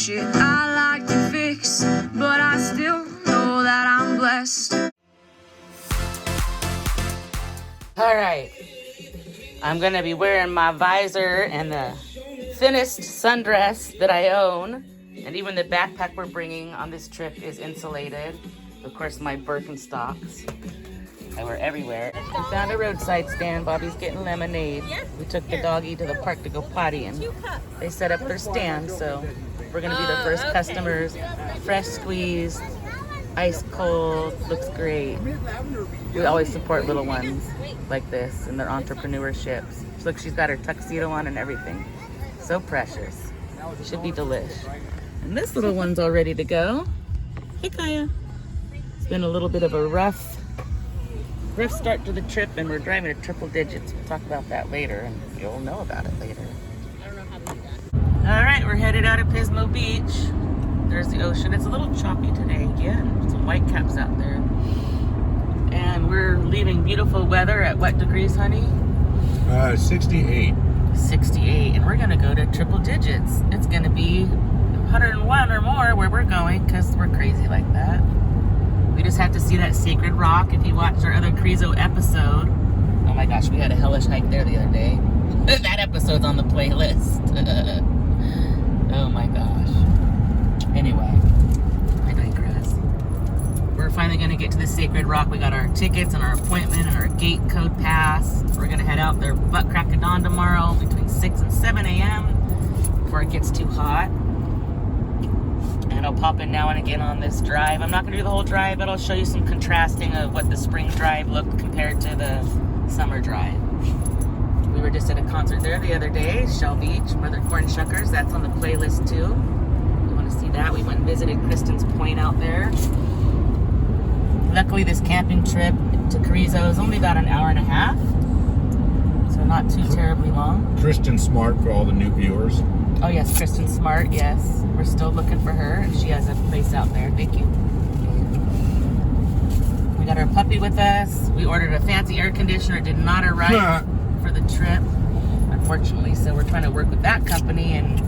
shit I like to fix, but I still know that I'm blessed. All right, I'm gonna be wearing my visor and the thinnest sundress that I own, and even the backpack we're bringing on this trip is insulated. Of course, my Birkenstocks I wear everywhere. We found a roadside stand. Bobby's getting lemonade. We took the doggy to the park to go potty, and they set up their stand, so we're gonna be the first customers. Fresh squeezed, ice cold, looks great. We always support little ones like this in their entrepreneurships. Look, she's got her tuxedo on and everything. So precious. Should be delish. And this little one's all ready to go. Hey, Kaya. It's been a little bit of a rough start to the trip, and we're driving at triple digits. We'll talk about that later, and you'll know about it later. All right, we're headed out of Pismo Beach. There's the ocean. It's a little choppy today again. Some white caps out there. And we're leaving beautiful weather at what degrees, honey? 68. 68, and we're gonna go to triple digits. It's gonna be 101 or more where we're going, because we're crazy like that. We just have to see that sacred rock. If you watched our other Carrizo episode, oh my gosh, we had a hellish hike there the other day. That episode's on the playlist. Oh my gosh. Anyway, I digress. We're finally gonna get to the sacred rock. We got our tickets and our appointment and our gate code pass. We're gonna head out there butt crack of dawn tomorrow between 6 and 7 a.m. before it gets too hot. And I'll pop in now and again on this drive. I'm not gonna do the whole drive, but I'll show you some contrasting of what the spring drive looked compared to the summer drive. We were just at a concert there the other day, Shell Beach, Brother Cornshuckers. That's on the playlist too. You wanna see that? We went and visited Kristen's Point out there. Luckily, this camping trip to Carrizo is only about an hour and a half, so not too terribly long. Kristen Smart for all the new viewers. Oh yes, Kristen Smart, yes. We're still looking for her. She has a place out there. Thank you. We got our puppy with us. We ordered a fancy air conditioner. It did not arrive for the trip, unfortunately, so we're trying to work with that company, and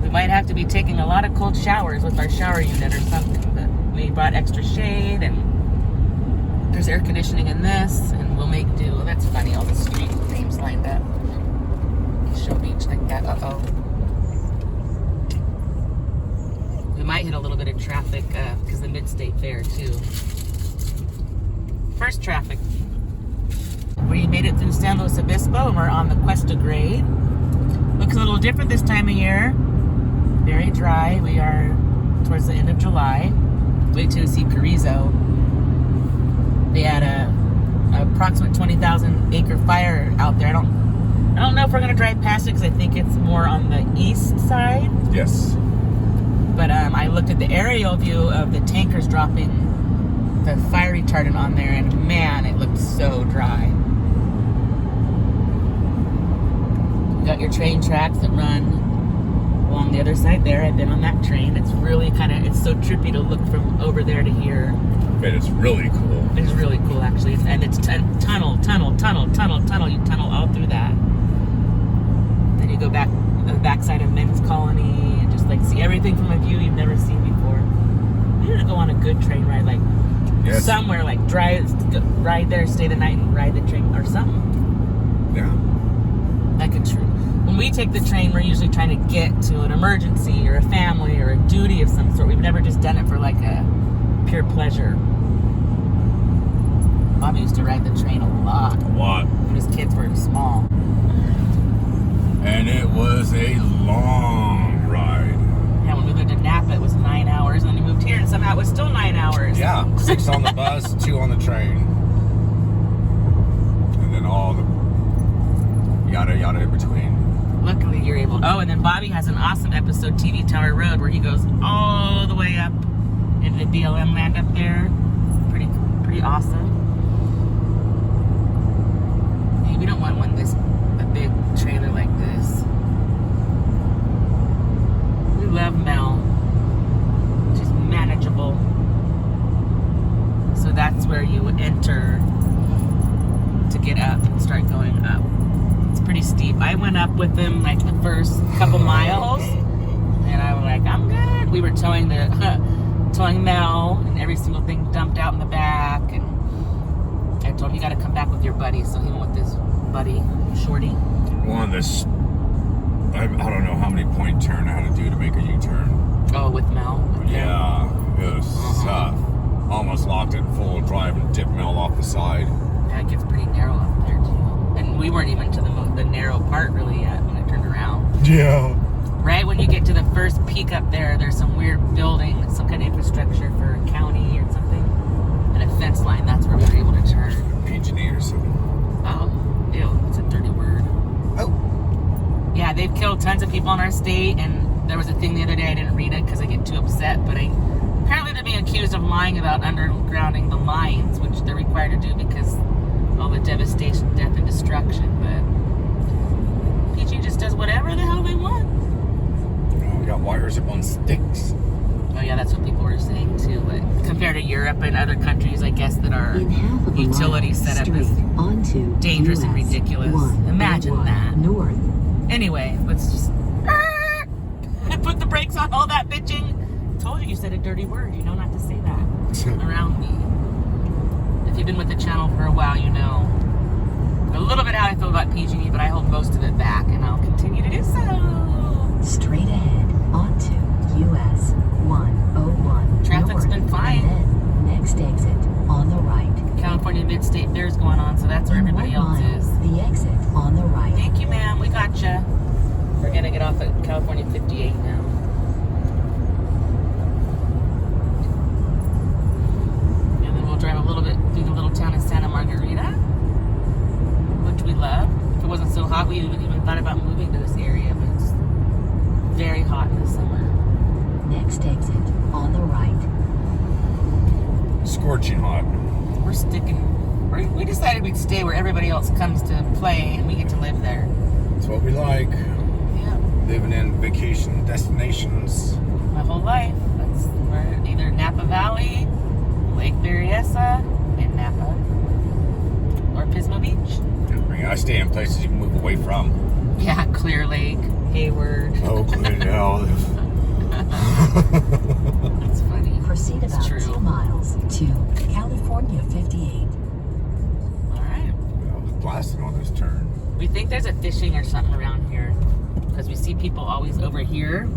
we might have to be taking a lot of cold showers with our shower unit or something, but we brought extra shade, and there's air conditioning in this, and we'll make do. Well, that's funny, all the street names lined up. Show Beach like that. Uh-oh. We might hit a little bit of traffic because the Mid-State Fair too. First traffic. We made it through San Luis Obispo, and we're on the Cuesta Grade. Looks a little different this time of year. Very dry. We are towards the end of July. Wait till you see Carrizo. They had a approximate 20,000 acre fire out there. I don't know if we're gonna drive past it because I think it's more on the east side. Yes. But I looked at the aerial view of the tankers dropping the fire retardant on there, and man, it looked so dry. You got your train tracks that run along the other side there. I've been on that train. It's really it's so trippy to look from over there to here. But it's really cool. It's really cool, actually. And it's tunnel. You tunnel all through that. Then you go back to the backside of Men's Colony and just like see everything from a view you've never seen before. We need to go on a good train ride, like somewhere, like ride there, stay the night, and ride the train or something. Yeah. Like a true. When we take the train, we're usually trying to get to an emergency or a family or a duty of some sort. We've never just done it for like a pure pleasure. Mom used to ride the train a lot. When his kids were small. And it was a long ride. Yeah, when we lived in Napa, it was 9 hours, and then we moved here, and somehow it was still 9 hours. Yeah, 6 on the bus, 2 on the train. And then all the yada yada in between. Luckily, you're able. Oh, and then Bobby has an awesome episode, TV Tower Road, where he goes all the way up into the BLM land up there. Pretty awesome. Hey, we don't want a big trailer like this. We love Mel. She's manageable. So that's where you enter to get up and start going up. It's pretty steep. I went up with them like the first couple miles, And I was like, I'm good. We were towing Mel, and every single thing dumped out in the back. And I told him, you got to come back with your buddy. So he went with his buddy, Shorty. One this, I don't know how many point turn I had to do to make a U-turn. Oh, with Mel? Okay. Yeah, it was almost locked in full drive and tipped Mel off the side. Yeah, it gets pretty narrow up there too. And we weren't even to the narrow part really yet when I turned around. Yeah. Right when you get to the first peak up there, there's some weird building, some kind of infrastructure for a county or something, and a fence line. That's where we were able to turn. PG&E or something. Oh, ew, it's a dirty word. Oh. Yeah, they've killed tons of people in our state, and there was a thing the other day, I didn't read it because I get too upset, but apparently they're being accused of lying about undergrounding the lines, which they're required to do because all the devastation, death, and destruction, but PG just does whatever the hell they want. We got wires up on sticks. Oh yeah, that's what people were saying too. But compared to Europe and other countries, I guess that our utility setup is dangerous and ridiculous. Imagine that. North. Anyway, let's just put the brakes on all that bitching. Told you said a dirty word. You know not to say that around me. If you've been with the channel for a while, you know a little bit how I feel about PG&E, but I hold most of it back, and I'll continue to do so. Straight ahead onto US 101. Traffic's been fine. And then next exit on the right. California Mid-State Fair's going on, so that's where In everybody 1 else mile, is. the exit on the right. Thank you, ma'am. We gotcha. We're gonna get off at California 58 now. And then we'll drive a little bit through the little town of Santa Margarita, which we love. If it wasn't so hot, we even thought about moving to this area, but it's very hot in the summer. Next exit on the right. Scorching hot. We're sticking. We decided we'd stay where everybody else comes to play, and we get to live there. That's what we like. Yeah. Living in vacation destinations. My whole life. We're either Napa Valley, Lake Berryessa in Napa, or Pismo Beach. I mean, I stay in places you can move away from. Yeah, Clear Lake, Hayward. Oakland, hell. That's funny. Proceed It's about true. 2 miles to California 58. All right. I was blasting on this turn. We think there's a fishing or something around here because we see people always over here,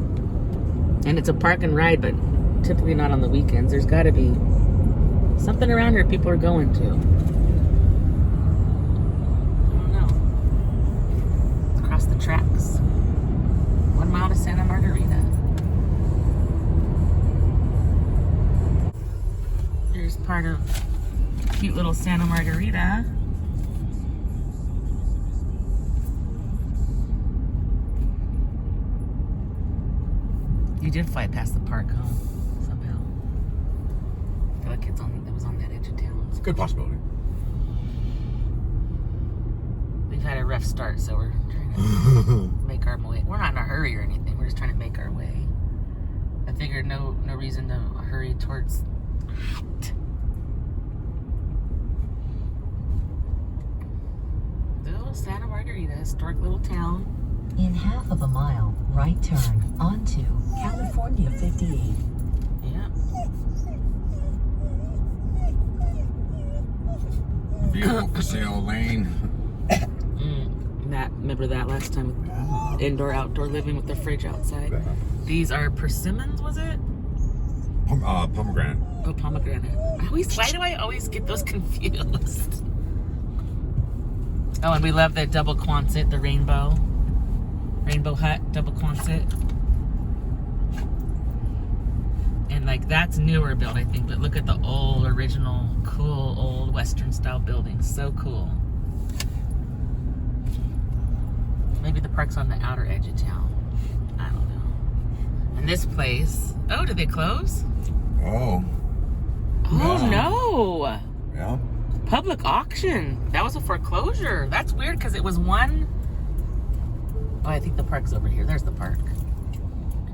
and it's a park and ride, but typically not on the weekends. There's got to be something around here people are going to. I don't know. Let's cross the tracks. 1 mile to Santa Margarita. Here's part of cute little Santa Margarita. You did fly past the park, huh? Somehow. I feel like it was on that edge of town. It's a good possibility. We've had a rough start, so we're trying to make our way. We're not in a hurry or anything. We're just trying to make our way. I figured no reason to hurry towards that. Little Santa Margarita, historic little town. In half of a mile, right turn onto California 58. Yeah. Vehicle for sale lane. Matt, remember that last time with indoor, outdoor living with the fridge outside? These are persimmons, was it? Pomegranate. Oh, pomegranate. Why do I always get those confused? Oh, and we love the double Quonset, the rainbow hut, double Quonset. And like that's newer built, I think, but look at the old, original, cool, old Western style buildings. So cool. Maybe the park's on the outer edge of town. I don't know. And this place, oh, did they close? Oh. Oh no. Yeah. Public auction. That was a foreclosure. That's weird because it was one. Oh, I think the park's over here. There's the park.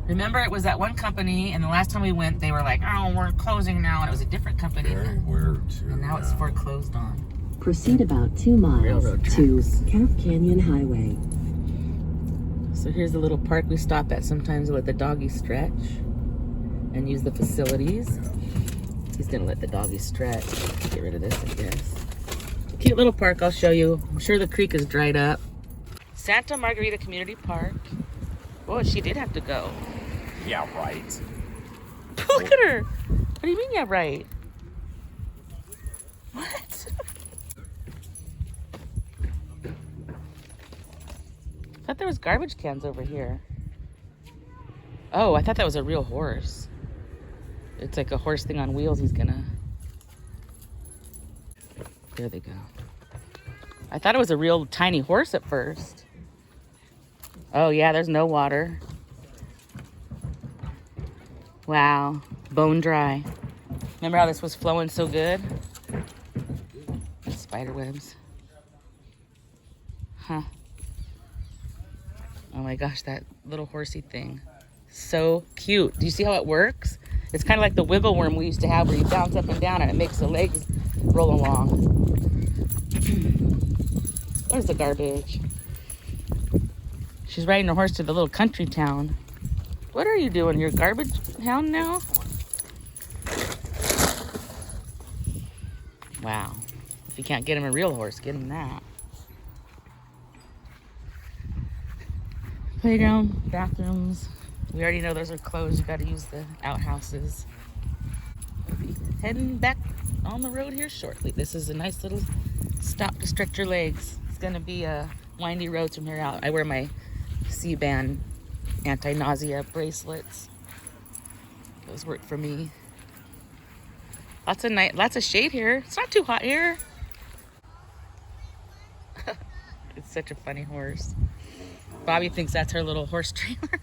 Remember, it was that one company, and the last time we went, they were like, oh, we're closing now, and it was a different company. Very weird, too. And now it's foreclosed on. Proceed about 2 miles Railroad to tracks. Calf Canyon Highway. So here's the little park we stop at sometimes to let the doggy stretch and use the facilities. He's gonna let the doggy stretch. Get rid of this, I guess. Cute little park, I'll show you. I'm sure the creek is dried up. Santa Margarita Community Park. Oh, she did have to go. Yeah, right. Look at her. What do you mean, yeah, right? What? I thought there was garbage cans over here. Oh, I thought that was a real horse. It's like a horse thing on wheels he's gonna... There they go. I thought it was a real tiny horse at first. Oh yeah, there's no water. Wow, bone dry. Remember how this was flowing so good? Spider webs. Huh. Oh my gosh, that little horsey thing. So cute. Do you see how it works? It's kind of like the wiggle worm we used to have where you bounce up and down and it makes the legs roll along. Where's the garbage? She's riding her horse to the little country town. What are you doing? You're a garbage hound now? Wow. If you can't get him a real horse, get him that. Playground, bathrooms. We already know those are closed. You gotta use the outhouses. We'll be heading back on the road here shortly. This is a nice little stop to stretch your legs. It's gonna be a windy road from here out. I wear my C-band anti-nausea bracelets. Those work for me. Lots of shade here. It's not too hot here. It's such a funny horse. Bobby thinks that's her little horse trailer.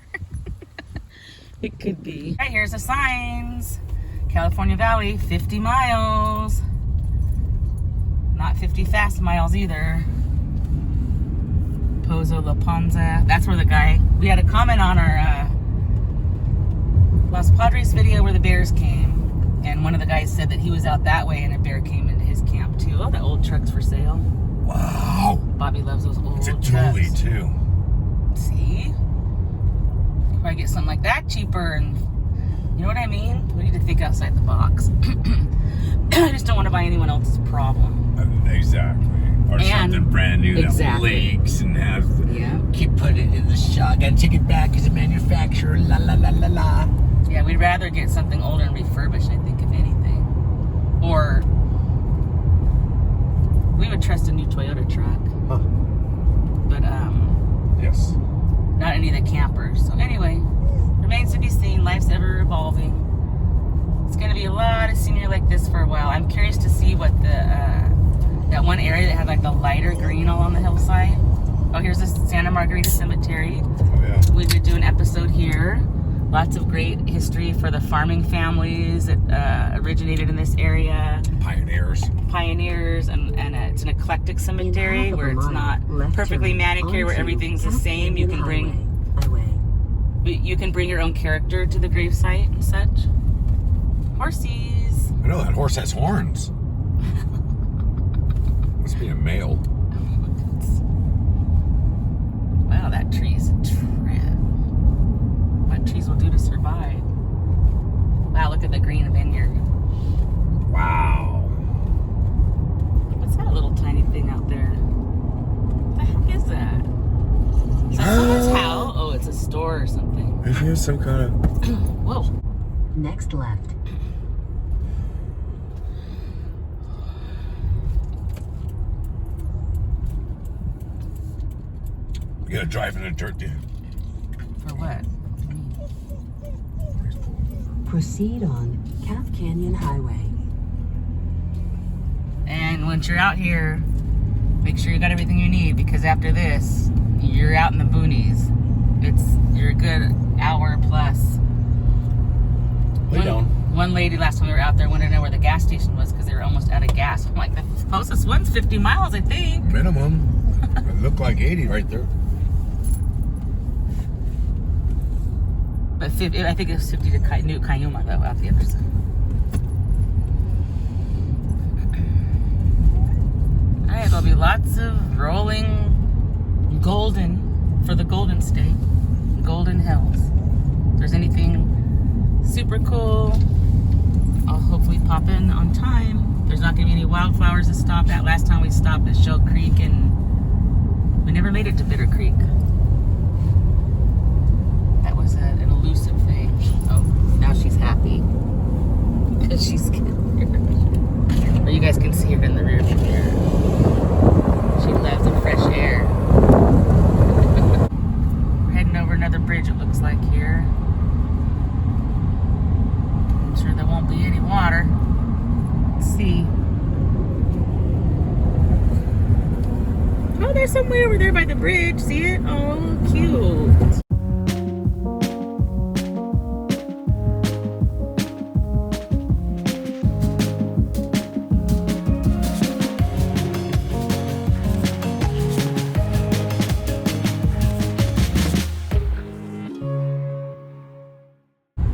It could be. Right, here's the signs. California Valley, 50 miles. Not 50 fast miles either. Pozo La Ponza. That's where the guy, we had a comment on our Los Padres video where the bears came. And one of the guys said that he was out that way and a bear came into his camp too. Oh, the old truck's for sale. Wow. Bobby loves those old It's a trucks. dually too. See? Probably get something like that cheaper, and you know what I mean? We need to think outside the box. I just don't want to buy anyone else's problem. Exactly. Or And- something brand new that exactly. leaks and has. Yeah. Keep putting it in the shop. Gotta take it back as a manufacturer. La la la la la. Yeah, we'd rather get something older and refurbished, I think, if anything. Or we would trust a new Toyota truck. Huh. But Yes. not any of the campers. So anyway, remains to be seen. Life's ever evolving. It's gonna be a lot of scenery like this for a while. I'm curious to see what the that one area that had like the lighter green all on the hillside. Oh, here's the Santa Margarita Cemetery. Oh yeah. We would do an episode here. Lots of great history for the farming families that originated in this area. Pioneers. Pioneers, and it's an eclectic cemetery where it's not perfectly manicured, where everything's the same. You can bring your own character to the gravesite and such. Horsies. I know that horse has horns. Must be a male. Wow, that tree's a trip. What trees will do to survive? Wow, look at the green vineyard. Wow. What's that little tiny thing out there? What the heck is that? Is that someone's house? Oh, it's a store or something. Is there some kind of... Whoa. Next left. We gotta drive in the dirt, dude. For what? Proceed on Cap Canyon Highway. And once you're out here, make sure you got everything you need, because after this, you're out in the boonies. You're a good hour plus. Lay down. One lady last time we were out there wanted to know where the gas station was because they were almost out of gas. I'm like, the closest one's 50 miles, I think. Minimum. It looked like 80 right there. But 50, I think it's 50 to New Cayuma, though, out the other side. All right, there'll be lots of rolling golden for the Golden State, Golden Hills. If there's anything super cool, I'll hopefully pop in on time. There's not gonna be any wildflowers to stop at. Last time we stopped at Shell Creek and we never made it to Bitter Creek. That was an elusive thing. Oh, now she's happy because she's scared. But you guys can see her in the rear view mirror. She loves the fresh air. We're heading over another bridge, it looks like here. I'm sure there won't be any water. Let's see. Oh, there's somewhere over there by the bridge. See it? Oh, cute.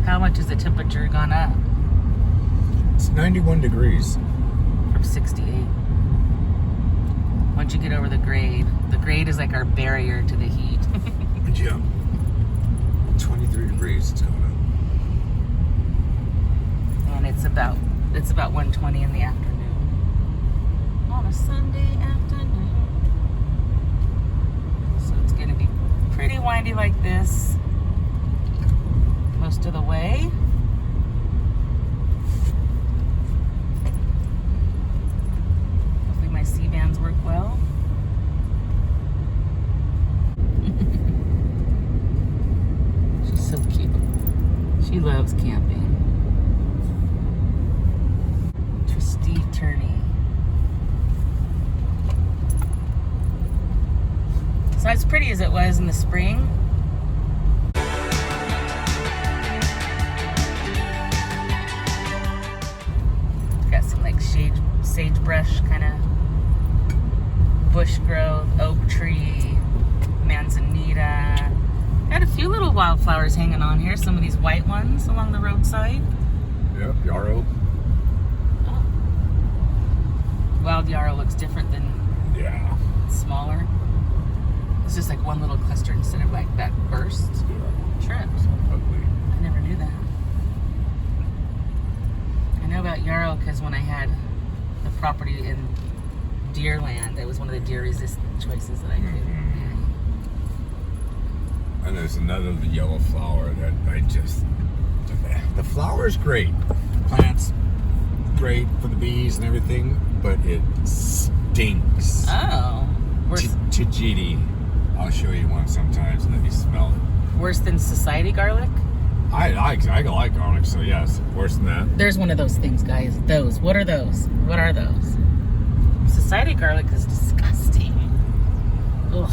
How much has the temperature gone up? It's 91 degrees. From 68. Once you get over the grade is like our barrier to the heat. Yeah. 23 degrees it's going up. And it's about 1:20 in the afternoon. On a Sunday afternoon. So it's gonna be pretty windy like this most of the way. Hopefully my C-bands work well. She's so cute. She loves camping. Twisty turny. It's not as pretty as it was in the spring. Got some like sagebrush kind of bush growth, oak tree, manzanita. Got a few little wildflowers hanging on here. Some of these white ones along the roadside. Yep, yarrow. Oh. Wild yarrow looks different than Yeah. smaller. It's just like one little cluster instead of like that burst. Trips. Ugly. I never knew that. I know about yarrow because when I had the property in Deerland, it was one of the deer resistant choices that I did. And there's another yellow flower that the flower is great. Plants, great for the bees and everything, but it stinks. Oh. Tajiti. I'll show you one sometimes and then you smell it. Worse than society garlic? I like garlic, so yes, worse than that. There's one of those things, guys. Those. What are those? What are those? Society garlic is disgusting. Ugh.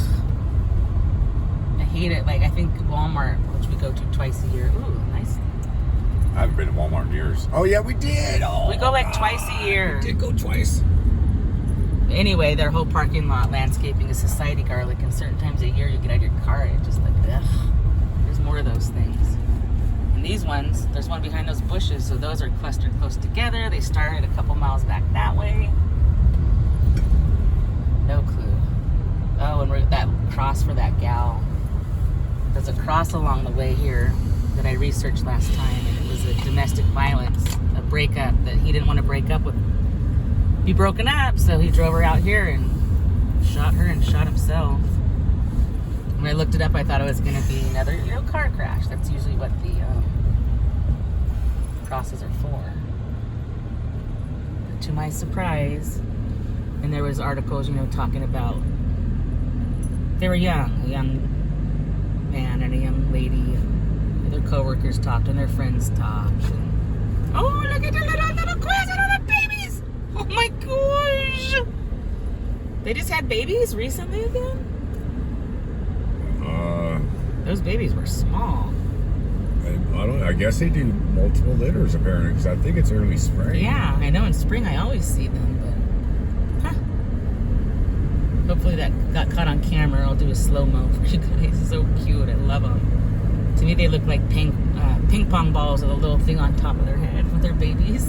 I hate it. Like, I think Walmart, which we go to twice a year. Ooh, nice. I haven't been to Walmart in years. Oh yeah, we did. Oh, We go like twice a year. We did go twice. Anyway, their whole parking lot landscaping is society garlic, and certain times a year you get out of your car and it just like, ugh. There's more of those things. And these ones, there's one behind those bushes, so those are clustered close together. They started a couple miles back that way. No clue. Oh, and we're at that cross for that gal. There's a cross along the way here that I researched last time, and it was a domestic violence, a breakup that he didn't want to break up with, be broken up, so he drove her out here and shot her and shot himself. When I looked it up, I thought it was going to be another, car crash. That's usually what the crosses are for. But to my surprise, and there was articles, talking about they were young, a young man and a young lady. And their coworkers talked and their friends talked. And, oh, look at the little quiz and all the babies! Oh my gosh! They just had babies recently again? Those babies were small. I guess they do multiple litters apparently, because I think it's early spring. Yeah, I know in spring I always see them, but hopefully that got caught on camera. I'll do a slow-mo for you guys. So cute, I love them. To me they look like ping pong balls with a little thing on top of their head with their babies.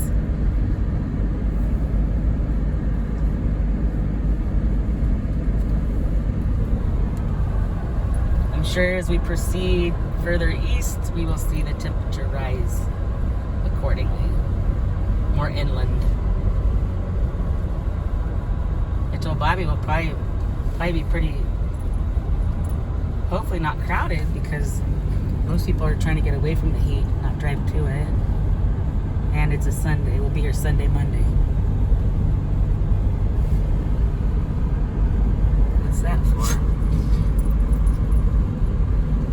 I'm sure as we proceed further east, we will see the temperature rise accordingly. More inland. I told Bobby we'll probably be pretty, hopefully not crowded, because most people are trying to get away from the heat, not drive to it. And it's a Sunday. We'll be here Sunday, Monday. What's that for?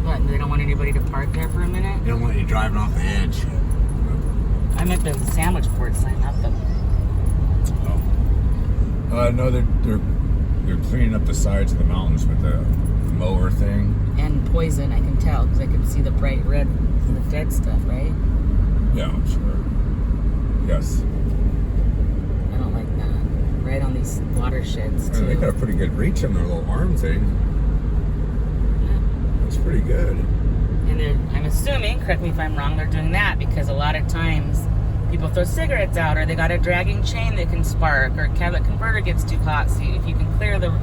What, they don't want anybody to park there for a minute? They don't want you driving off the edge. I meant the sandwich board sign, not the... Oh. No, they're cleaning up the sides of the mountains with the mower thing. And poison, I can tell, because I can see the bright red, the dead stuff, right? Yeah, I'm sure. Yes. I don't like that. Right on these watersheds, too. They got a pretty good reach on their little arm thing. Yeah. That's pretty good. And I'm assuming, correct me if I'm wrong, they're doing that because a lot of times people throw cigarettes out, or they got a dragging chain that can spark, or catalytic converter gets too hot. So if you can clear the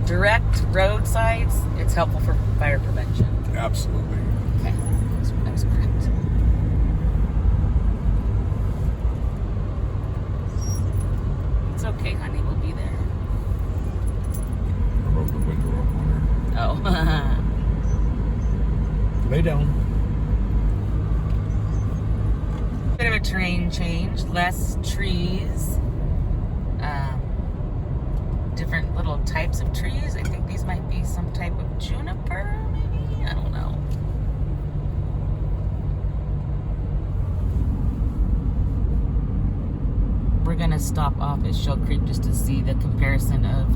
direct roadsides, it's helpful for fire prevention. Absolutely. Okay, that was correct. It's okay, honey, we'll be there. I wrote the window up on her. Oh. Lay down. Bit of a terrain change, less trees, different little types of trees. I think these might be some type of juniper, maybe? I don't know. We're gonna stop off at Shell Creek just to see the comparison of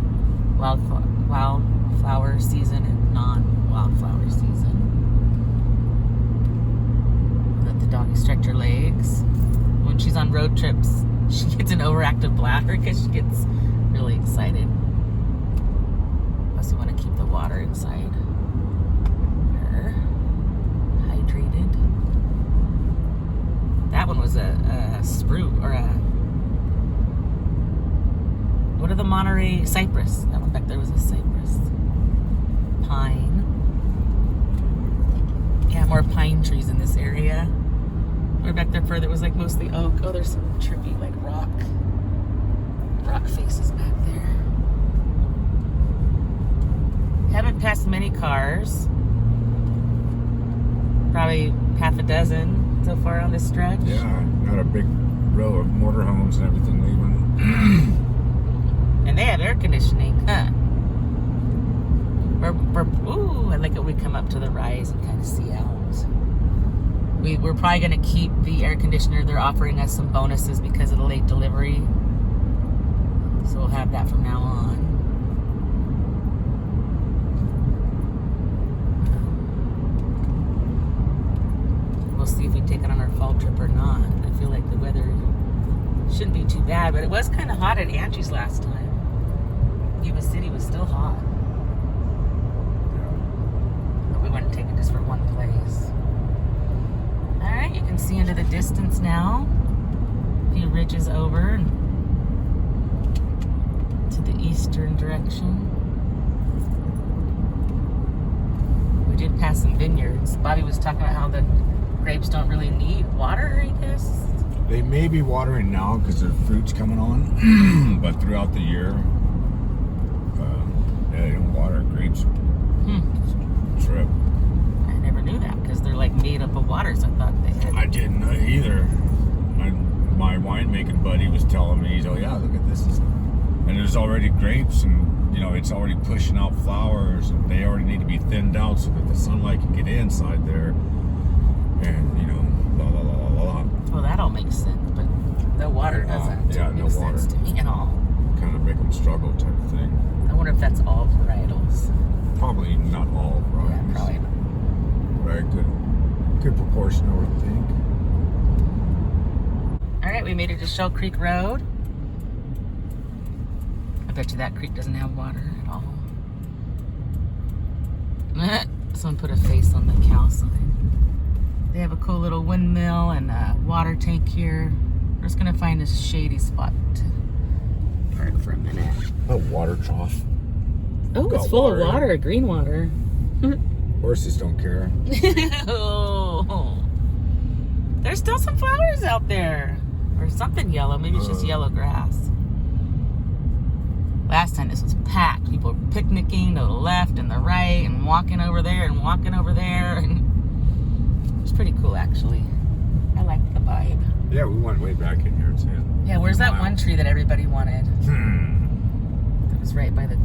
wildflower season and non-wildflower season. Let the doggy stretch her legs. When she's on road trips, she gets an overactive bladder because she gets really excited. Plus, we want to keep the water inside her hydrated. That one was a spruce, or a, what are the Monterey? Cypress. That one back there was a cypress. Pine. Yeah, more pine trees in this area. We're back there further, it was like mostly oak. Oh, there's some trippy, like rock faces back there. Haven't passed many cars. Probably half a dozen so far on this stretch. Yeah, got a big row of motorhomes and everything leaving. And they have air conditioning, huh? Ooh, I like it. We come up to the rise and kind of see out. We're probably going to keep the air conditioner. They're offering us some bonuses because of the late delivery. So we'll have that from now on. We'll see if we take it on our fall trip or not. I feel like the weather shouldn't be too bad, but it was kind of hot at Angie's last time. Yuba City was still hot. But we wouldn't take it just for one place. Alright, you can see into the distance now. A few ridges over to the eastern direction. We did pass some vineyards. Bobby was talking about how the grapes don't really need water, I guess. They may be watering now because their fruit's coming on, but throughout the year, they don't water grapes. Trip. I never knew that because they're like made up of water, so I thought they had. I didn't either. My winemaking buddy was telling me, oh yeah, look at this. And there's already grapes, and you know, it's already pushing out flowers, and they already need to be thinned out so that the sunlight can get inside there. And you know, blah blah blah blah blah. Well, that all makes sense, but the water doesn't yeah, make no sense water. to me at all. Kind of make them struggle type of thing. I wonder if that's all varietals. Probably not all varieties. Yeah, probably not. Right, good proportion, I would think. All right, we made it to Shell Creek Road. I bet you that creek doesn't have water at all. Someone put a face on the cow sign. They have a cool little windmill and a water tank here. We're just gonna find a shady spot to park for a minute. A water trough. Oh, it's Got full water of in it. water, green water. Or Horses don't care. Oh. There's still some flowers out there. Or something yellow. Maybe it's just yellow grass. Last time this was packed. People were picnicking to the left and the right and walking over there and walking over there. And it was pretty cool, actually. I liked the vibe. Yeah, we went way back in here, too. Yeah, where's that one tree that everybody wanted? That was right by the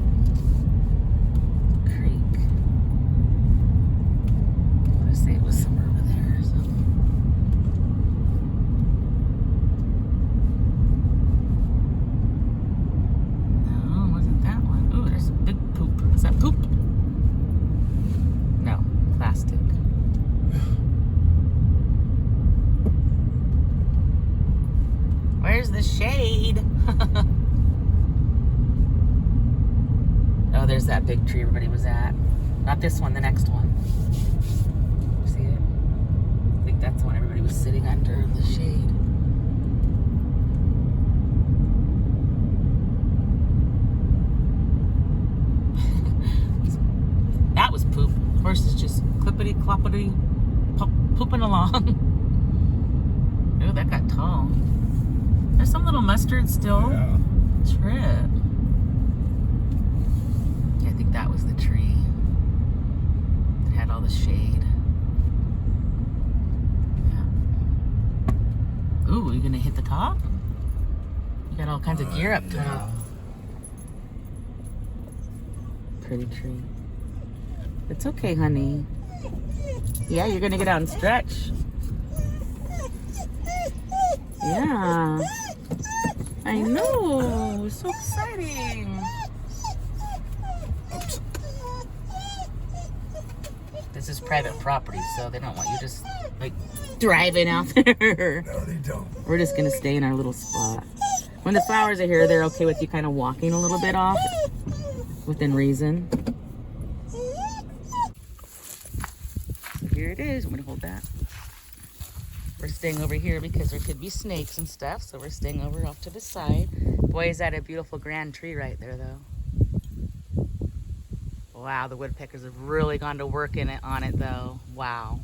creek. I want to say it was somewhere over there or something. No, it wasn't that one. Ooh, there's a big poop. Is that poop? No, plastic. Where's the shade? Oh, there's that big tree everybody was at. Not this one, the next one. See it? I think that's the one everybody was sitting under the shade. That was poop. Horse is just clippity cloppity pooping along. Oh, that got tall. There's some little mustard still. Yeah. Trip. Yeah, I think that was the tree that had all the shade. Yeah. Ooh, are you gonna hit the top? You got all kinds of gear up top. Pretty tree. It's okay, honey. Yeah, you're gonna get out and stretch. Yeah. I know. So exciting. This is private property, so they don't want you just like driving out there. No, they don't. We're just gonna stay in our little spot. When the flowers are here, they're okay with you kind of walking a little bit off within reason. So here it is. I'm gonna hold that. We're staying over here because there could be snakes and stuff, so we're staying over off to the side. Boy, is that a beautiful grand tree right there, though. Wow, the woodpeckers have really gone to work on it, though. Wow.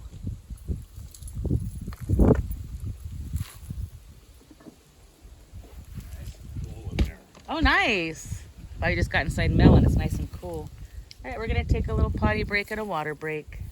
Oh, nice. Wow, you just got inside melon. It's nice and cool. All right, we're going to take a little potty break and a water break.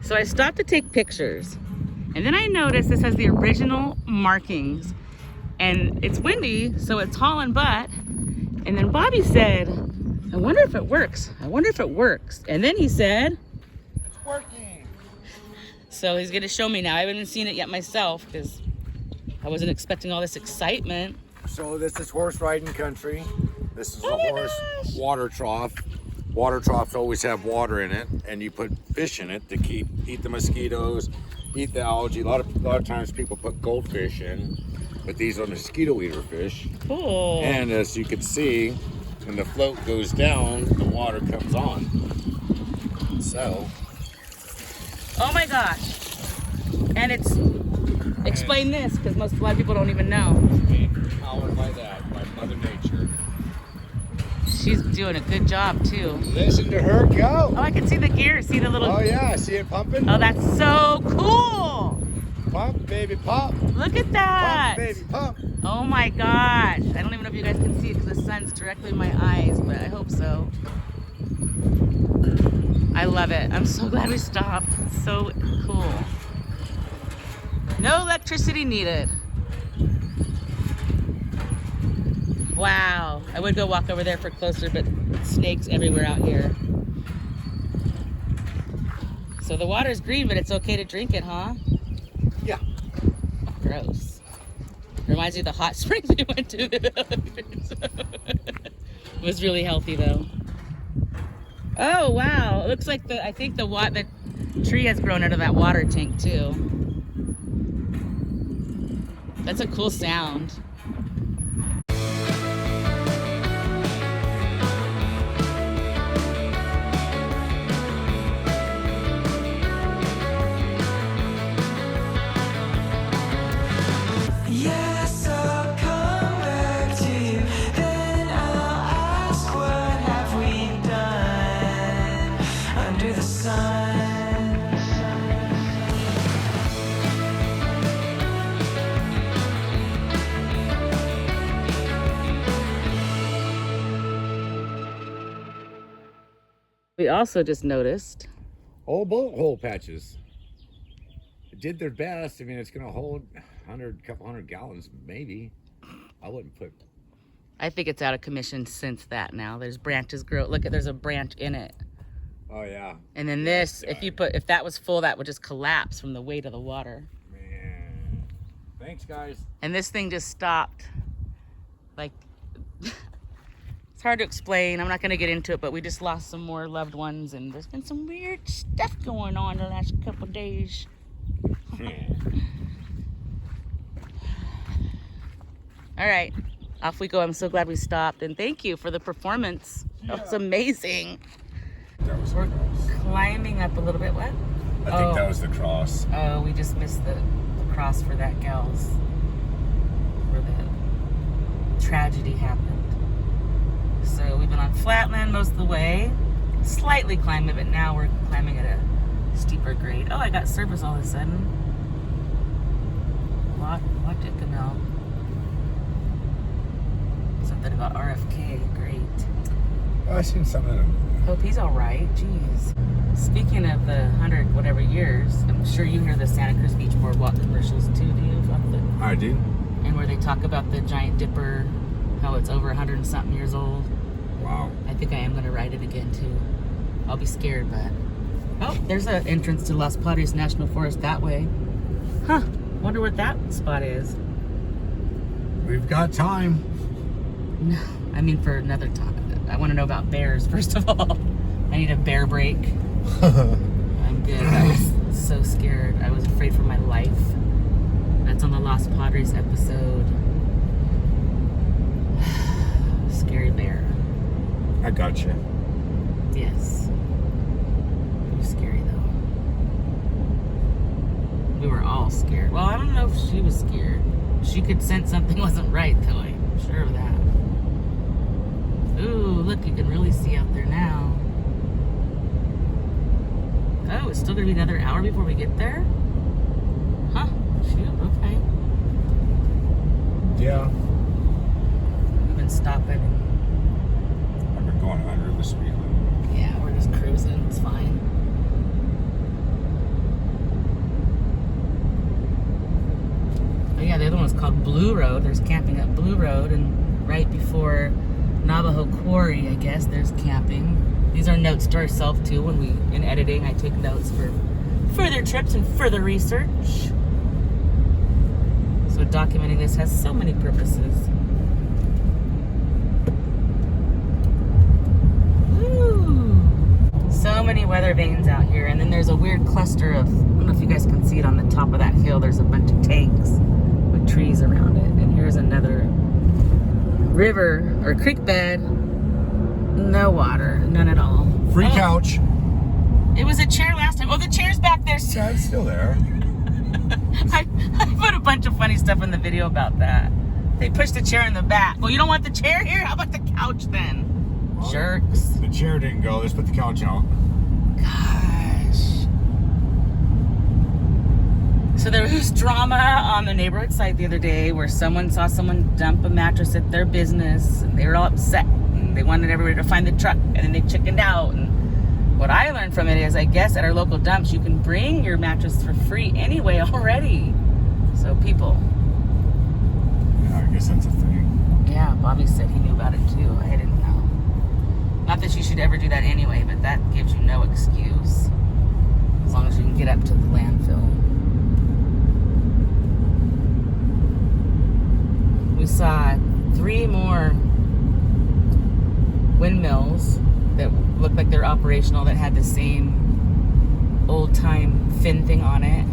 So I stopped to take pictures, and then I noticed this has the original markings, and it's windy, so it's hauling butt. And then Bobby said, I wonder if it works. I wonder if it works. And then he said, It's working. So he's gonna show me now. I haven't seen it yet myself because I wasn't expecting all this excitement. So this is horse riding country. This is a horse water trough. Water troughs always have water in it, and you put fish in it to eat the mosquitoes, eat the algae. A lot of times people put goldfish in, but these are mosquito eater fish. Cool. And as you can see, when the float goes down, the water comes on. So. Oh my gosh. And it's, explain this, because a lot of people don't even know. Powered by that, by Mother Nature. She's doing a good job too. Listen to her go. Oh, I can see the gear. See the little. Oh yeah, see it pumping? Oh, that's so cool. Pump, baby, pump. Look at that. Pump, baby, pump. Oh my gosh. I don't even know if you guys can see it because the sun's directly in my eyes, but I hope so. I love it. I'm so glad we stopped. It's so cool. No electricity needed. Wow. I would go walk over there for closer, but snakes everywhere out here. So the water's green, but it's okay to drink it, huh? Yeah. Gross. Reminds me of the hot springs we went to. It was really healthy though. Oh wow. It looks like I think the tree has grown out of that water tank too. That's a cool sound. We also just noticed. Old bullet hole patches. Did their best. I mean, it's going to hold couple hundred gallons, maybe. I wouldn't put. I think it's out of commission since that now. There's branches grow. Look at, there's a branch in it. Oh yeah. And then this, if that was full, that would just collapse from the weight of the water. Man. Thanks, guys. And this thing just stopped. Like, it's hard to explain. I'm not going to get into it, but we just lost some more loved ones, and there's been some weird stuff going on the last couple days. All right, off we go. I'm so glad we stopped, and thank you for the performance. That was amazing. That was We're climbing up a little bit. What? I think that was the cross. Oh, we just missed the cross for that gal's, where the tragedy happened. So we've been on flatland most of the way, slightly climbing, but now we're climbing at a steeper grade. Oh, I got service all of a sudden. What did Canal? Something about RFK. Great. Oh, I seen some of them. Hope he's all right. Jeez. Speaking of the 100 whatever years, I'm sure you hear the Santa Cruz Beach Boardwalk commercials too, do you? I do. And where they talk about the giant dipper, how it's over 100 and something years old. Wow. I think I am going to ride it again too. I'll be scared, but... Oh, there's an entrance to Los Padres National Forest that way. Huh. Wonder what that spot is. We've got time. No, I mean for another time. I want to know about bears, first of all. I need a bear break. I'm good. I was so scared. I was afraid for my life. That's on the Los Padres episode. Scary bear. I got you. Yes. It was scary though. We were all scared. Well, I don't know if she was scared. She could sense something wasn't right though. I'm sure of that. Ooh, look, you can really see out there now. Oh, it's still gonna be another hour before we get there? Huh, shoot, okay. Yeah. We've been stopping. I've been going under the speed limit. Yeah, we're just cruising, it's fine. Oh yeah, the other one's called Blue Road. There's camping at Blue Road, and right before Navajo Quarry, I guess, there's camping. These are notes to ourselves too. When we, in editing, I take notes for further trips and further research. So documenting this has so many purposes. Woo! So many weather vanes out here, and then there's a weird cluster of, I don't know if you guys can see it on the top of that hill, there's a bunch of tanks with trees around it. And here's another river or creek bed. No water, none at all. Free couch. It was a chair last time. Oh, the chair's back there. Yeah, it's still there. I put a bunch of funny stuff in the video about that. They pushed the chair in the back. Well, you don't want the chair here? How about the couch then? Well, jerks. The chair didn't go. Let's put the couch out. Gosh. So there was drama on the neighborhood site the other day where someone saw someone dump a mattress at their business, and they were all upset. And they wanted everybody to find the truck, and then they chickened out. And what I learned from it is, I guess at our local dumps, you can bring your mattress for free anyway already. So people. Yeah, I guess that's a thing. Yeah, Bobby said he knew about it too. I didn't know. Not that you should ever do that anyway, but that gives you no excuse. As long as you can get up to the landfill. We saw 3 more windmills that looked like they're operational that had the same old-time fin thing on it.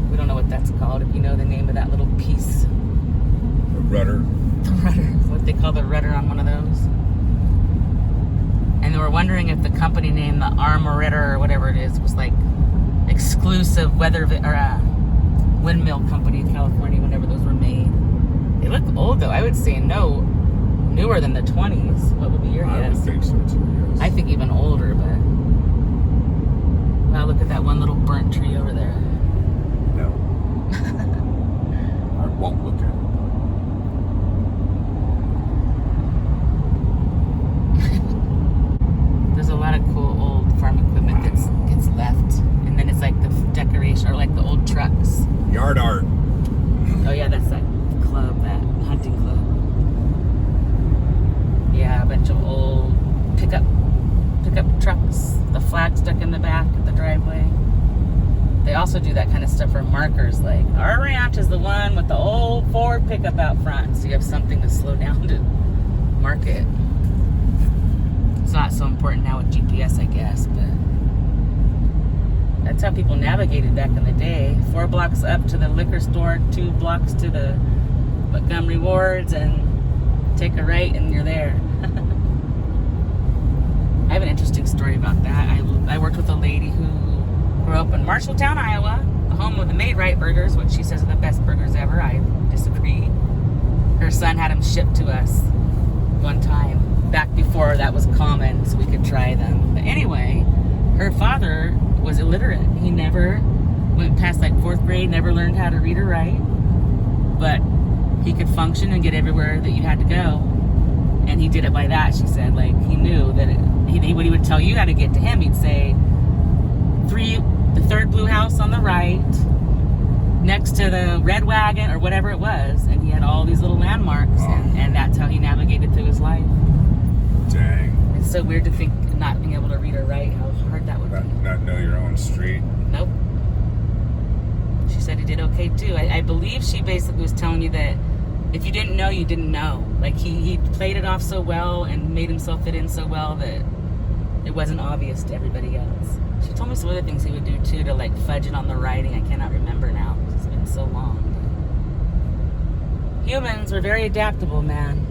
We don't know what that's called. If you know the name of that little piece. The rudder. The rudder. What they call the rudder on one of those. And they were wondering if the company name, the Armoritter or whatever it is, was like exclusive windmill company in California whenever those were made. They look old though. I would say no, newer than the 20s. What would be your I guess? would think so too, yes. I think even older, but wow, look at that one little burnt tree over there. No. I won't look at it. flag stuck in the back of the driveway. They also do that kind of stuff for markers, like our ranch is the one with the old Ford pickup out front, so you have something to slow down to mark it. It's not so important now with GPS, I guess, but that's how people navigated back in the day. 4 blocks up to the liquor store, 2 blocks to the Montgomery Wards, and take a right and you're there. I have an interesting story about that. I worked with a lady who grew up in Marshalltown, Iowa, the home of the Made Right burgers, which she says are the best burgers ever. I disagree. Her son had them shipped to us one time, back before that was common, so we could try them. But anyway, her father was illiterate. He never went past like 4th grade, never learned how to read or write, but he could function and get everywhere that you had to go. And he did it by that, she said. Like, he knew that when he would tell you how to get to him, he'd say, the 3rd blue house on the right, next to the red wagon, or whatever it was. And he had all these little landmarks, and that's how he navigated through his life. Dang. It's so weird to think not being able to read or write, how hard that would be. Not know your own street. Nope. She said he did okay too. I believe she basically was telling you that if you didn't know, you didn't know. Like he played it off so well and made himself fit in so well that it wasn't obvious to everybody else. She told me some other things he would do too to like fudge it on the writing. I cannot remember now. It's been so long. Humans were very adaptable, man.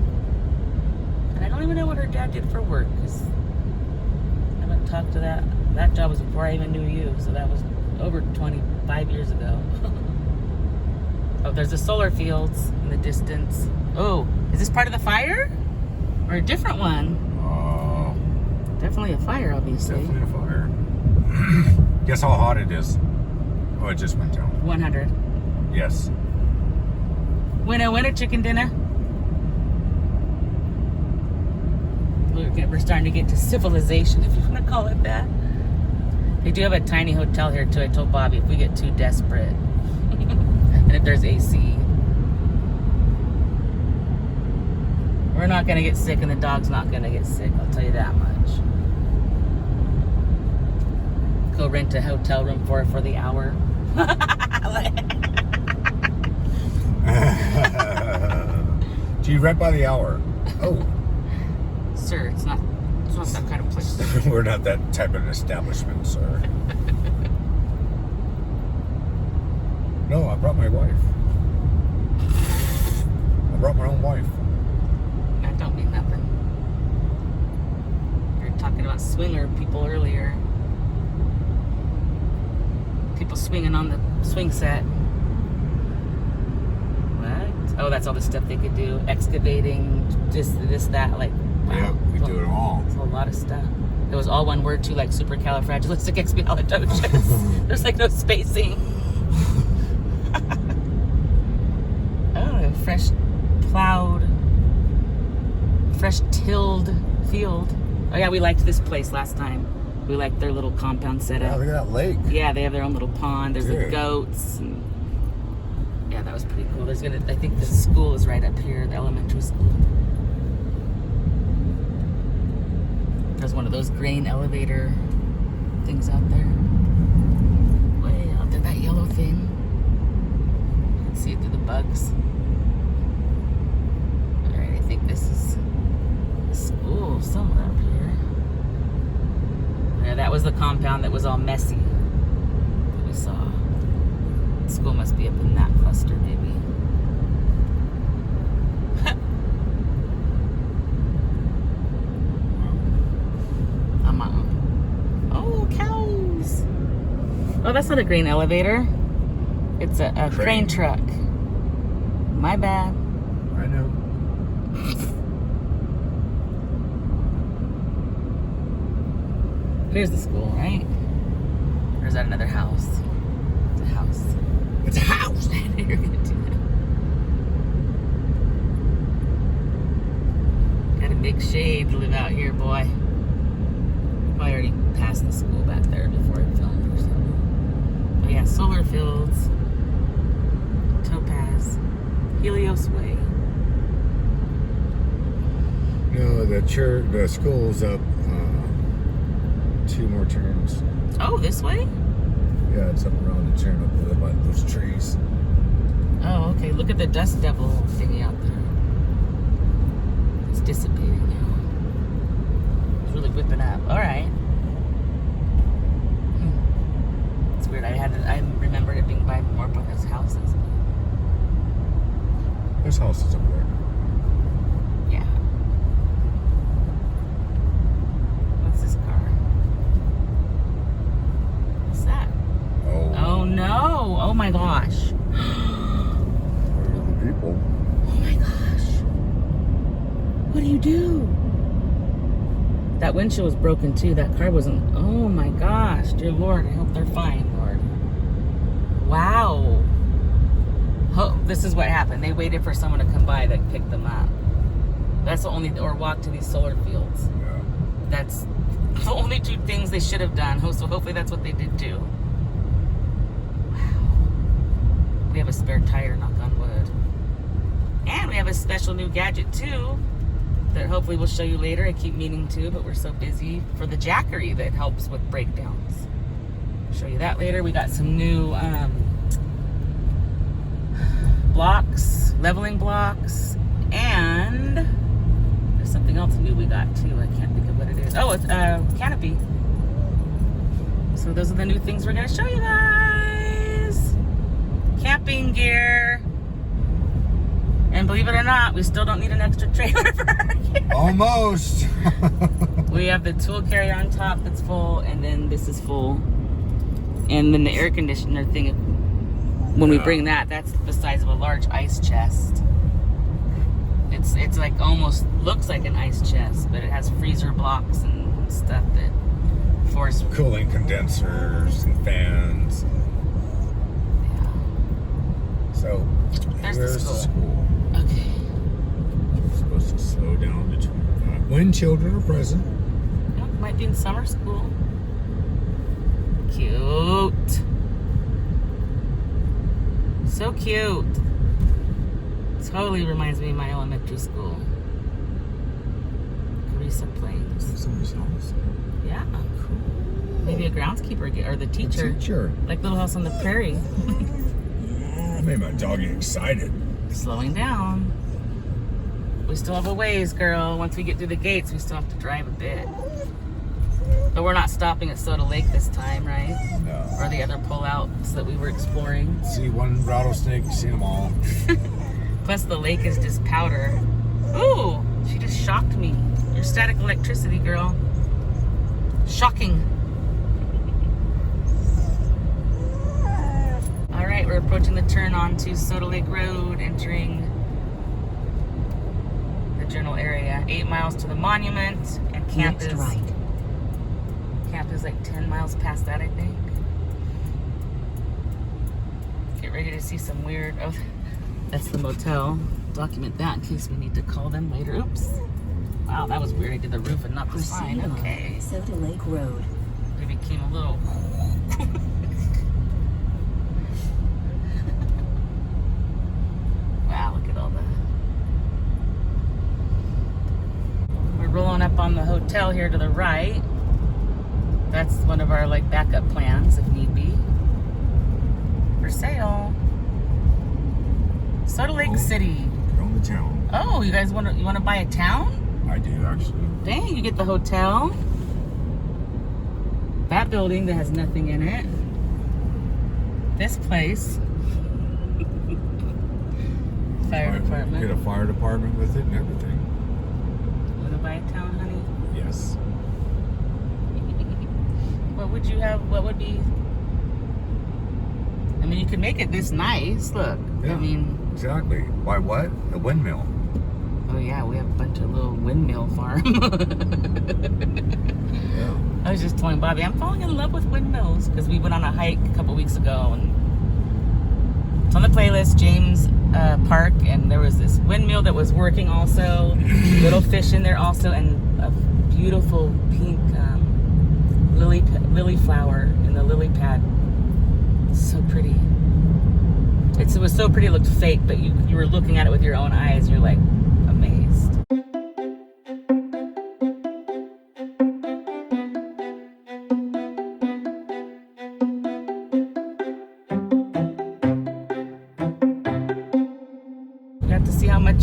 And I don't even know what her dad did for work, because I haven't talked to that. That job was before I even knew you, so that was over 25 years ago. Oh, there's the solar fields in the distance. Oh, is this part of the fire? Or a different one? Definitely a fire, obviously. Definitely a fire. Guess how hot it is? Oh, it just went down. 100. Yes. Winner, chicken dinner. We're starting to get to civilization, if you want to call it that. They do have a tiny hotel here, too. I told Bobby if we get too desperate. And if there's AC. We're not going to get sick, and the dog's not going to get sick. I'll tell you that much. Go rent a hotel room for the hour. Do you rent by the hour? Oh. Sir, it's not that kind of place. We're not that type of establishment, sir. No, I brought my wife. I brought my own wife. That don't mean nothing. You were talking about swinger people earlier. People swinging on the swing set. What? Oh, that's all the stuff they could do. Excavating, this, that, like. Wow. Yeah, we do it all. It's a lot of stuff. It was all one word too, like supercalifragilisticexpialidocious. There's like no spacing. Oh, fresh plowed, fresh tilled field. Oh yeah, we liked this place last time. We liked their little compound setup. Yeah, look at that lake. Yeah, they have their own little pond. There's the Good. goats. And yeah, that was pretty cool. I think the school is right up here, the elementary school. There's one of those grain elevator things out there. Way out there, that yellow thing. You can see it through the bugs. Alright, I think this is a school somewhere up here. Yeah, that was the compound that was all messy that we saw. The school must be up in that cluster, maybe. Oh, cows! Oh, that's not a grain elevator. It's a crane truck. My bad. I know. Here's the school, right? Or is that another house? It's a house. It's a house! You're gonna do that. Gotta make shade to live out here, boy. I already passed the school back there before I filmed or something. But yeah, solar fields, Topaz, Helios Way. No, the school's up 2 more turns. Oh, this way? Yeah, it's up around the turn up there by those trees. Oh, okay. Look at the dust devil thingy out there. It's dissipating now. It's really whipping up. All right. It's weird. I remembered it being by more by those houses. There's houses up there. Yeah. What's this car? What's that? Oh no! Oh my gosh! Where are the people? Oh my gosh! What do you do? That windshield was broken too. That car wasn't. Oh my gosh, dear Lord! I hope they're fine, Lord. Wow. Oh, this is what happened. They waited for someone to come by that picked them up. That's the only, or walk to these solar fields. Yeah. That's the only 2 things they should have done. So hopefully that's what they did do. Wow. We have a spare tire, knock on wood. And we have a special new gadget too that hopefully we'll show you later. I keep meaning to, but we're so busy for the jackery that helps with breakdowns. I'll show you that later. We got some new blocks, leveling blocks, and there's something else new we got too. I can't think of what it is. Oh, it's a canopy. So those are the new things we're gonna show you guys. Camping gear. And believe it or not, we still don't need an extra trailer for our gear. Almost. We have the tool carrier on top that's full, and then this is full. And then the air conditioner thing, when we bring that, that's the size of a large ice chest. It's like almost looks like an ice chest, but it has freezer blocks and stuff that force Cooling condensers and fans. Yeah. So, There's the where's the school. school? Okay. We're supposed to slow down to 25. When children are present. Yep, might be in summer school. Cute. So cute. Totally reminds me of my elementary school. Carrizo Plains. Someone's house. Yeah. Maybe a groundskeeper or the teacher. Teacher. Like Little House on the Prairie. That made my dog get excited. Slowing down. We still have a ways, girl. Once we get through the gates, we still have to drive a bit. But we're not stopping at Soda Lake this time, right? No. Or the other pullouts that we were exploring. See one rattlesnake, seen them all. Plus the lake is just powder. Ooh, she just shocked me. Your static electricity, girl. Shocking. All right, we're approaching the turn onto Soda Lake Road, entering the general area. 8 miles to the monument, and camp Next is right. camp is like 10 miles past that, I think. Get ready to see some weird. Oh, that's the motel. Document that in case we need to call them later. Oops. Wow, that was weird. I did the roof and not the sign. Proceed Okay. on Soda Lake Road. It became a little. Wow, look at all that. We're rolling up on the hotel here to the right. That's one of our like backup plans if need be. For sale. Soda Lake City. On the town. Oh, you guys want to buy a town? I do, actually. Dang, you get the hotel. That building that has nothing in it. This place. Fire department. Get a fire department with it and everything. Want to buy a town, honey? Yes. What would you have? What would be? I mean, you could make it this nice. Look. Yeah. I mean. Exactly. Why what? A windmill. Oh yeah, we have a bunch of little windmill farm. Yeah. I was just telling Bobby, I'm falling in love with windmills because we went on a hike a couple weeks ago and it's on the playlist, James Park, and there was this windmill that was working also, little fish in there also, and a beautiful pink lily flower in the lily pad. So pretty. It was so pretty it looked fake, but you were looking at it with your own eyes, you're like amazed.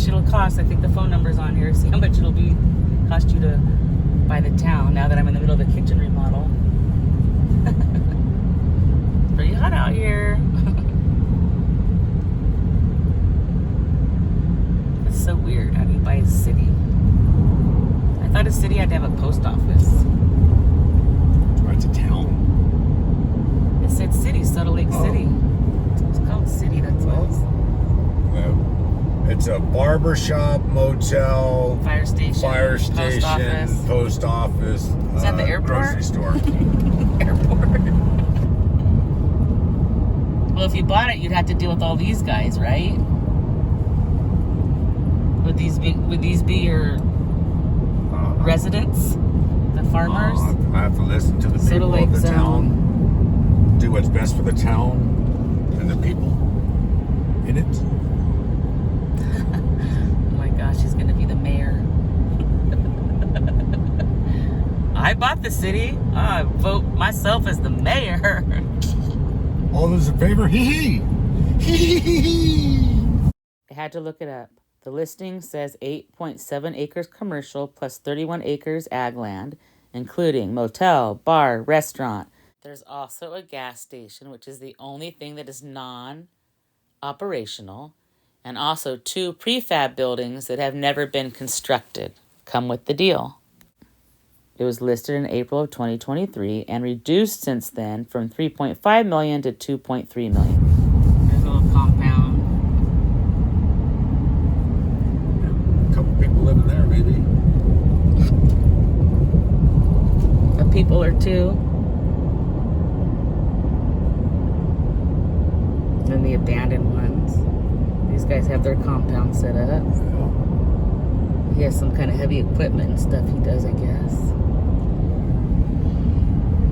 much it'll cost. I think the phone number's on here. See how much it'll cost you to buy the town now that I'm in the middle of a kitchen remodel. It's pretty hot out here. It's so weird. How do you buy a city? I thought a city had to have a post office. It's a town. It said city, Subtle Lake City. It's called city, that's what It's a barber shop, motel, fire station, post office. Is that the airport? Grocery store. Airport. Well, if you bought it, you'd have to deal with all these guys, right? Would these be your residents? The farmers? I have to listen to the Subtle people Lake of the Zone. town. Do what's best for the town and the people in it. Oh my gosh, he's gonna be the mayor. I bought the city. I vote myself as the mayor. All those in favor? Hee hee. I had to look it up. The listing says 8.7 acres commercial plus 31 acres ag land, including motel, bar, restaurant. There's also a gas station, which is the only thing that is non-operational, and also 2 prefab buildings that have never been constructed. Come with the deal. It was listed in April of 2023 and reduced since then from $3.5 million to $2.3 million. There's a little compound. A couple people living there, maybe. A people or two. And the abandoned ones. These guys have their compound set up. He has some kind of heavy equipment and stuff he does, I guess.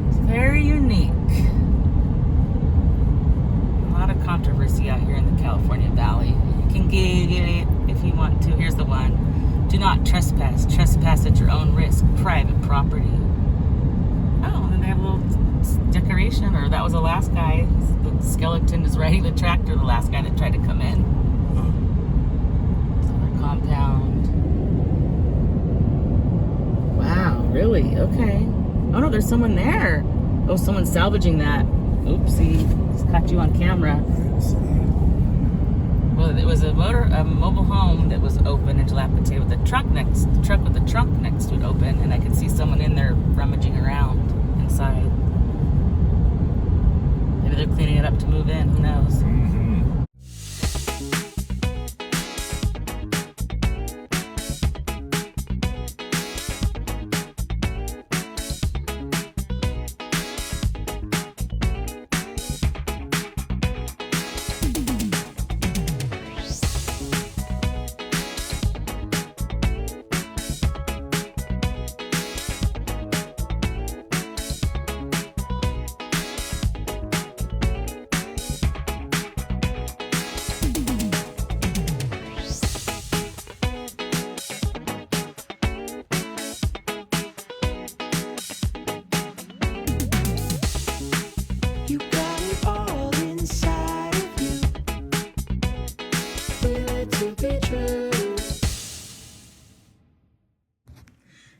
It's very unique. A lot of controversy out here in the California Valley. You can Google it if you want to. Here's the one. Do not trespass. Trespass at your own risk. Private property. Oh, and then they have a little decoration, or that was the last guy. The skeleton is riding the tractor, the last guy that tried to come in. Compound. Wow, really? Okay. Oh no, there's someone there. Oh, someone's salvaging that. Oopsie, just caught you on camera. Well, it was a mobile home that was open and dilapidated with the truck with the trunk next to it open, and I could see someone in there rummaging around inside. Maybe they're cleaning it up to move in. Who knows?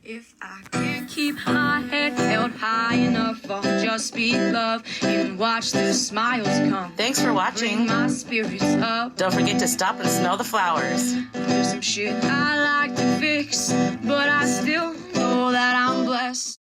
If I can't keep my head held high enough, I'll just speak love and watch the smiles come. Thanks for watching. Bring my spirits up. Don't forget to stop and smell the flowers. There's some shit I like to fix, but I still know that I'm blessed.